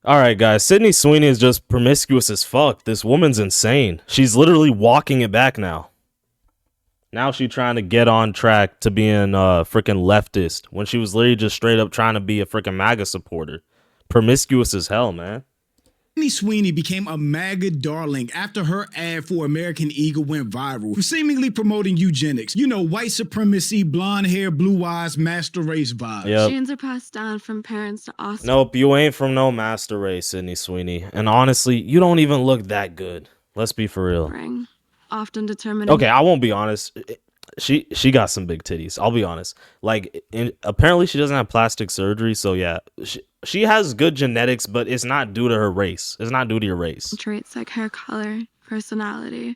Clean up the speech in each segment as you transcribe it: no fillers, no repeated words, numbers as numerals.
All right, guys. Sydney Sweeney is just promiscuous as fuck. This woman's insane. She's literally walking it back now. Now she's trying to get on track to being a freaking leftist when she was literally just straight up trying to be a freaking MAGA supporter. Promiscuous as hell, man. Sydney Sweeney became a MAGA darling after her ad for American Eagle went viral for seemingly promoting eugenics. You know, white supremacy, blonde hair, blue eyes, master race vibes. Yep. Genes are passed down from parents to offspring. Nope, you ain't from no master race, Sydney Sweeney. And honestly, you don't even look that good. Let's be for real. Often determined. Okay, I won't be honest. She got some big titties. I'll be honest. Like, apparently she doesn't have plastic surgery, so yeah, she has good genetics, but it's not due to her race. It's not due to your race. Traits like hair color, personality,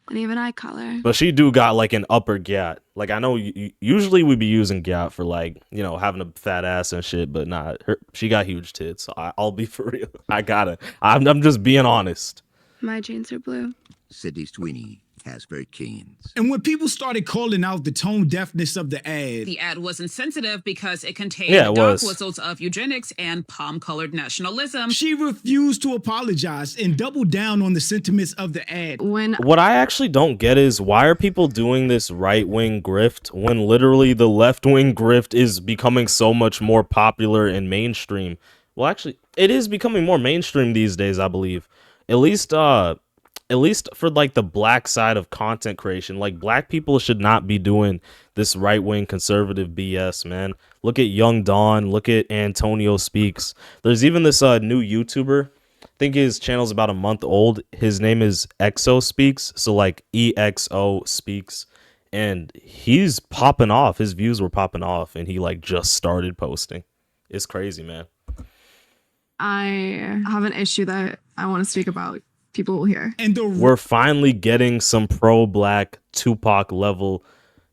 and even eye color. But she do got like an upper gat. Like, I know usually we be using gat for like, you know, having a fat ass and shit, but not her. She got huge tits. So I'll be for real. I got it. I'm just being honest. My genes are blue. Sydney Sweeney has very genes. And when people started calling out the tone deafness of the ad was insensitive because it contained was. whistles of eugenics and palm-colored nationalism. she refused to apologize and doubled down on the sentiments of the ad. What I actually don't get is why are people doing this right-wing grift when literally the left-wing grift is becoming so much more popular and mainstream? Well, actually, it is becoming more mainstream these days, I believe. At least for like the black side of content creation. Like, black people should not be doing this right-wing conservative BS, man. Look at Young Dawn, look at Antonio Speaks. There's even this new YouTuber, I think his channel's about a month old. His name is EXO Speaks, so like EXO Speaks, and he's popping off. His views were popping off, and he like just started posting. It's crazy, man. I have an issue that I want to speak about. People will hear. And we're finally getting some pro-black Tupac level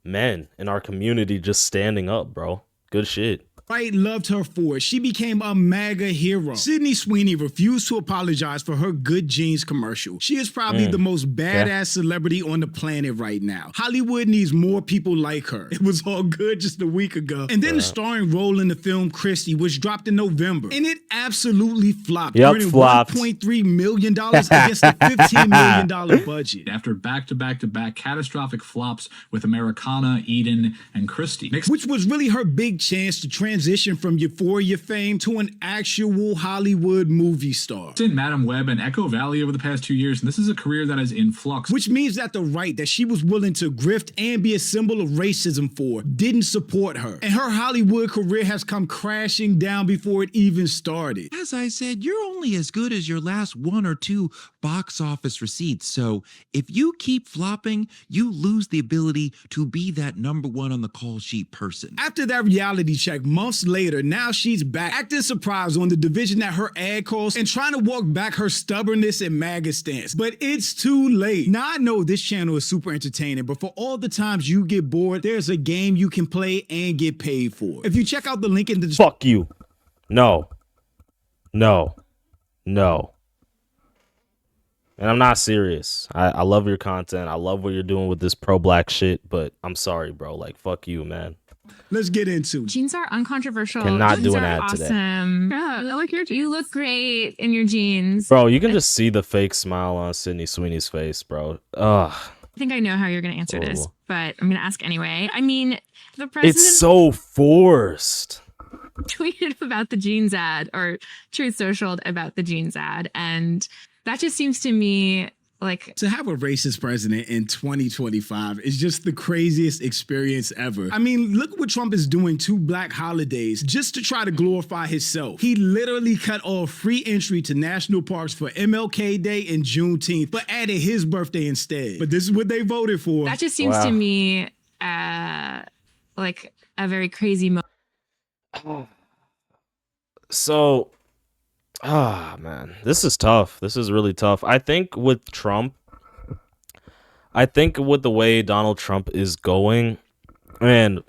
men in our community just standing up, bro. Good shit. right loved her for it. She became a MAGA hero. Sydney Sweeney refused to apologize for her Good Genes commercial. She is probably the most badass celebrity on the planet right now. Hollywood needs more people like her. It was all good just a week ago. And then the starring role in the film Christie, which dropped in November. And it absolutely flopped, earning $1.3 million against a $15 million budget. After back-to-back-to-back catastrophic flops with Americana, Eden, and Christie. Which was really her big chance to transition from Euphoria fame to an actual Hollywood movie star. In Madam Web and Echo Valley over the past 2 years, and this is a career that is in flux. Which means that the right that she was willing to grift and be a symbol of racism for didn't support her. And her Hollywood career has come crashing down before it even started. As I said, you're only as good as your last 1 or 2 box office receipts. So if you keep flopping, you lose the ability to be that #1 on the call sheet person. After that reality check, months later, now she's back, acting surprised on the division that her ad calls and trying to walk back her stubbornness and MAGA stance. But it's too late. Now, I know this channel is super entertaining, but for all the times you get bored, there's a game you can play and get paid for. If you check out the link in the Fuck you. No. No. No. And I'm not serious. I love your content. I love what you're doing with this pro-black shit, but I'm sorry, bro. Like, fuck you, man. Let's get into it. Jeans are uncontroversial. Cannot jeans do an are ad awesome. today. Yeah, I like your jeans. You look great in your jeans. Bro, you can just see the fake smile on Sydney Sweeney's face, bro. Ugh. I think I know how you're going to answer this, but I'm going to ask anyway. I mean, the president It's so forced. tweeted about the jeans ad, or Truth Socialed about the jeans ad, and that just seems to me like... To have a racist president in 2025 is just the craziest experience ever. I mean, look what Trump is doing to black holidays just to try to glorify himself. He literally cut off free entry to national parks for MLK Day and Juneteenth, but added his birthday instead. But this is what they voted for. That just seems to me like a very crazy moment. So... man, this is tough. This is really tough. I think with Trump, I think with the way Donald Trump is going, and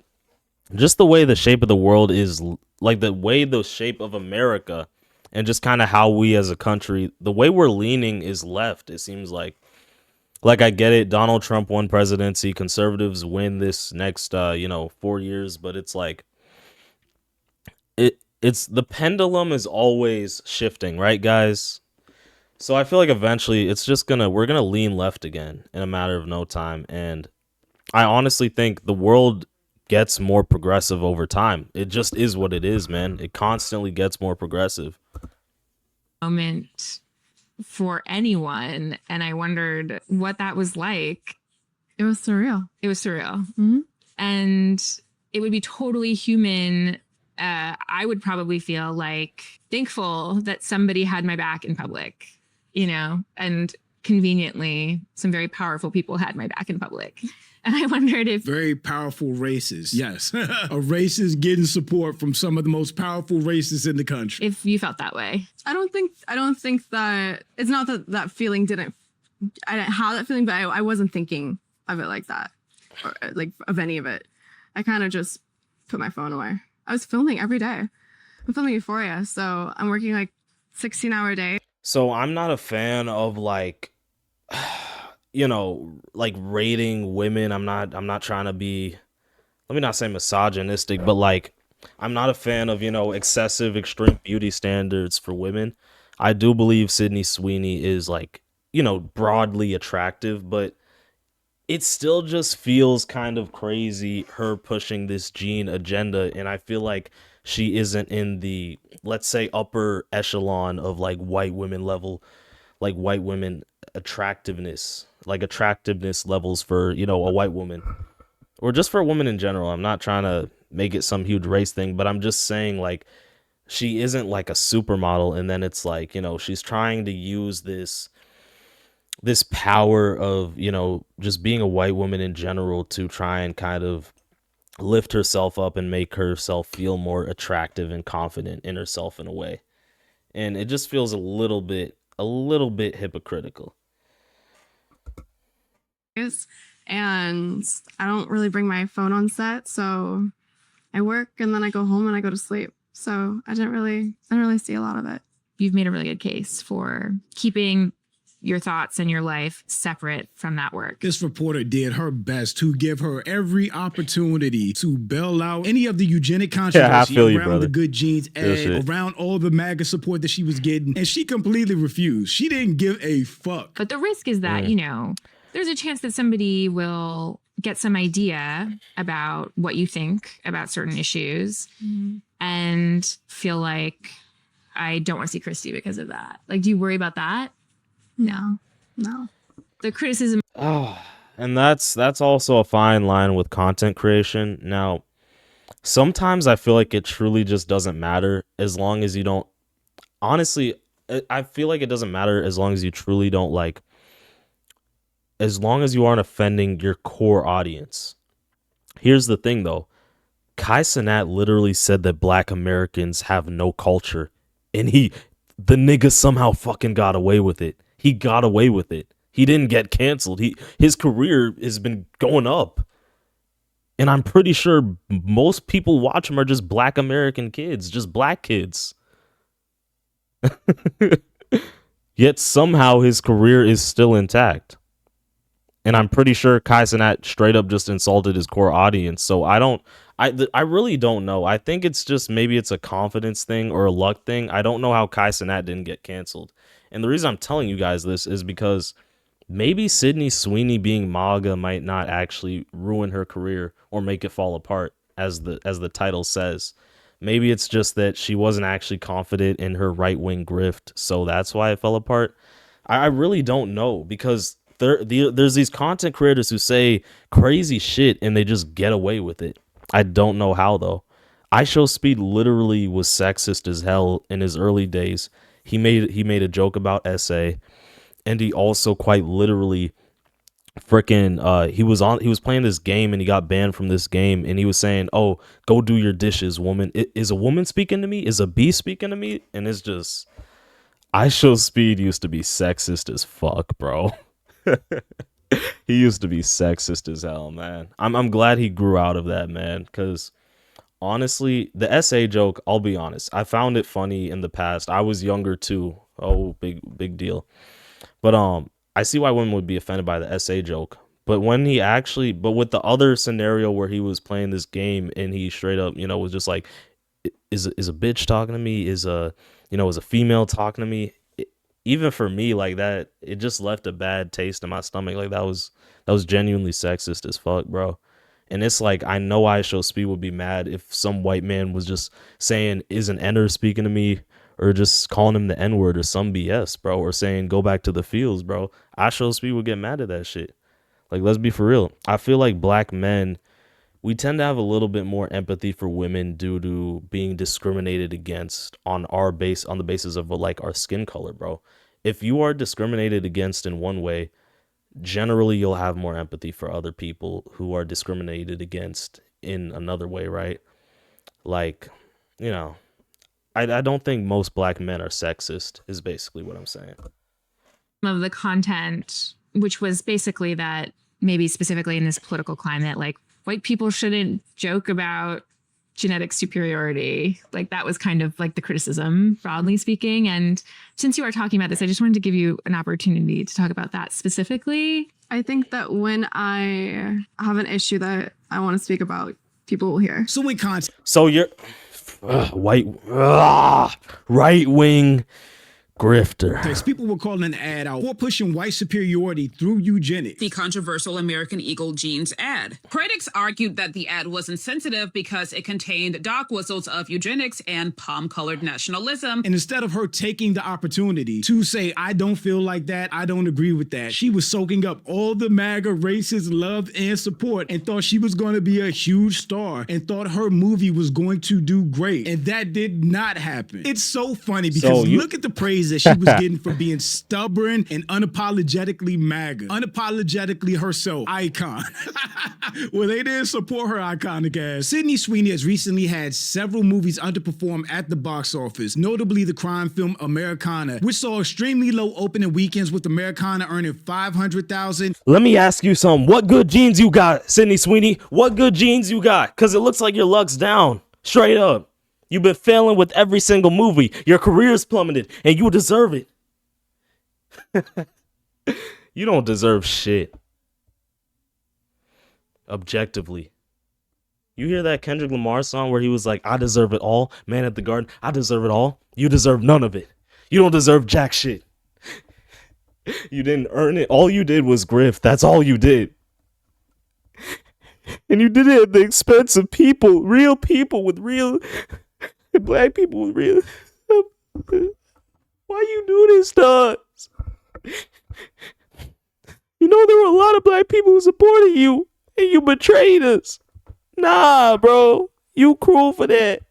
just the way the shape of the world is, like the way the shape of America, and just kind of how we as a country, the way we're leaning is left. It seems like I get it. Donald Trump won presidency. Conservatives win this next, 4 years, but it's like it's the pendulum is always shifting, right, guys? So I feel like eventually we're gonna lean left again in a matter of no time, and I honestly think the world gets more progressive over time. It just is what it is, man. It constantly gets more progressive. Moment for anyone, and I wondered what that was like. It was surreal. It was surreal. Mhm. And it would be totally human. I would probably feel like thankful that somebody had my back in public, and conveniently, some very powerful people had my back in public. And I wondered if very powerful racists. Yes. A racist getting support from some of the most powerful racists in the country. if you felt that way. I don't think that it's not that feeling I didn't have that feeling, but I wasn't thinking of it like that, or like of any of it. I kind of just put my phone away. I was filming every day. I'm filming Euphoria, so I'm working like 16-hour days. So I'm not a fan of like like rating women. I'm not trying to be, let me not say misogynistic, but like I'm not a fan of, excessive extreme beauty standards for women. I do believe Sydney Sweeney is like, broadly attractive, but it still just feels kind of crazy her pushing this gene agenda, and I feel like she isn't in the, let's say, upper echelon of like white women level, like white women attractiveness levels for, a white woman, or just for a woman in general. I'm not trying to make it some huge race thing, but I'm just saying like she isn't like a supermodel, and then it's like, she's trying to use this power of, just being a white woman in general to try and kind of lift herself up and make herself feel more attractive and confident in herself in a way. And it just feels a little bit hypocritical. And I don't really bring my phone on set, so I work and then I go home and I go to sleep. So I didn't really see a lot of it. You've made a really good case for keeping your thoughts and your life separate from that work. This reporter did her best to give her every opportunity to bail out any of the eugenic controversy around the good genes ad, around all the MAGA support that she was getting, and she completely refused. She didn't give a fuck. But the risk is that, there's a chance that somebody will get some idea about what you think about certain issues and feel like, I don't want to see Christy because of that. Like, do you worry about that? No. The criticism. Oh, and that's also a fine line with content creation. Now, sometimes I feel like it truly just doesn't matter as long as you don't. Honestly, I feel like it doesn't matter as long as you truly don't like. As long as you aren't offending your core audience. Here's the thing, though. Kai Cenat literally said that Black Americans have no culture, and the nigga somehow fucking got away with it. He got away with it. He didn't get canceled. His career has been going up. And I'm pretty sure most people watch him are just Black American kids, just black kids. Yet somehow his career is still intact. And I'm pretty sure Kai Cenat straight up just insulted his core audience. So I really don't know. I think it's just, maybe it's a confidence thing or a luck thing. I don't know how Kai Cenat didn't get canceled. And the reason I'm telling you guys this is because maybe Sydney Sweeney being MAGA might not actually ruin her career or make it fall apart, as the title says. Maybe it's just that she wasn't actually confident in her right-wing grift, so that's why it fell apart. I really don't know, because there's these content creators who say crazy shit and they just get away with it. I don't know how, though. iShowSpeed literally was sexist as hell in his early days. He made a joke about SA, and he also quite literally freaking he was playing this game and he got banned from this game, and he was saying, "Oh, go do your dishes, woman." Is a woman speaking to me? Is a bee speaking to me? And it's just, iShowSpeed used to be sexist as fuck, bro. He used to be sexist as hell, man. I'm glad he grew out of that, man, because honestly, the SA joke, I'll be honest, I found it funny in the past. I was younger too. Oh, big deal. But I see why women would be offended by the SA joke. But with the other scenario where he was playing this game and he straight up, was just like, is a bitch talking to me, is a female talking to me, even for me, like that, it just left a bad taste in my stomach. Like that was genuinely sexist as fuck, bro. And it's like, I know ISO Speed would be mad if some white man was just saying, is an N-er speaking to me, or just calling him the N-word or some BS, bro, or saying, go back to the fields, bro. ISO Speed would get mad at that shit. Like, let's be for real. I feel like black men, we tend to have a little bit more empathy for women due to being discriminated against on the basis of like our skin color, bro. If you are discriminated against in one way, generally you'll have more empathy for other people who are discriminated against in another way, right? Like, I don't think most black men are sexist, is basically what I'm saying. Of the content, which was basically that maybe specifically in this political climate, like white people shouldn't joke about genetic superiority. Like that was kind of like the criticism, broadly speaking. And since you are talking about this, I just wanted to give you an opportunity to talk about that specifically. I think that when I have an issue that I want to speak about, people will hear. So in context, so you're right wing grifter. People were calling an ad out for pushing white superiority through eugenics. The controversial American Eagle jeans ad. Critics argued that the ad was insensitive because it contained dog whistles of eugenics and palm-colored nationalism. And instead of her taking the opportunity to say, I don't feel like that, I don't agree with that, she was soaking up all the MAGA racists' love and support and thought she was going to be a huge star and thought her movie was going to do great. And that did not happen. It's so funny because look at the praise that she was getting for being stubborn and unapologetically MAGA. Unapologetically herself. Icon. Well, they didn't support her iconic ass. Sydney Sweeney has recently had several movies underperform at the box office, notably the crime film Americana, which saw extremely low opening weekends with Americana earning $500,000. Let me ask you something. What good genes you got, Sydney Sweeney? What good genes you got? Because it looks like your luck's down. Straight up. You've been failing with every single movie. Your career's plummeted, and you deserve it. You don't deserve shit. Objectively. You hear that Kendrick Lamar song where he was like, I deserve it all. Man at the Garden, I deserve it all. You deserve none of it. You don't deserve jack shit. You didn't earn it. All you did was grift. That's all you did. And you did it at the expense of people, real people with real... black people with real... Why you do this to us? You know there were a lot of black people who supported you, and you betrayed us. Nah, bro. You cruel for that.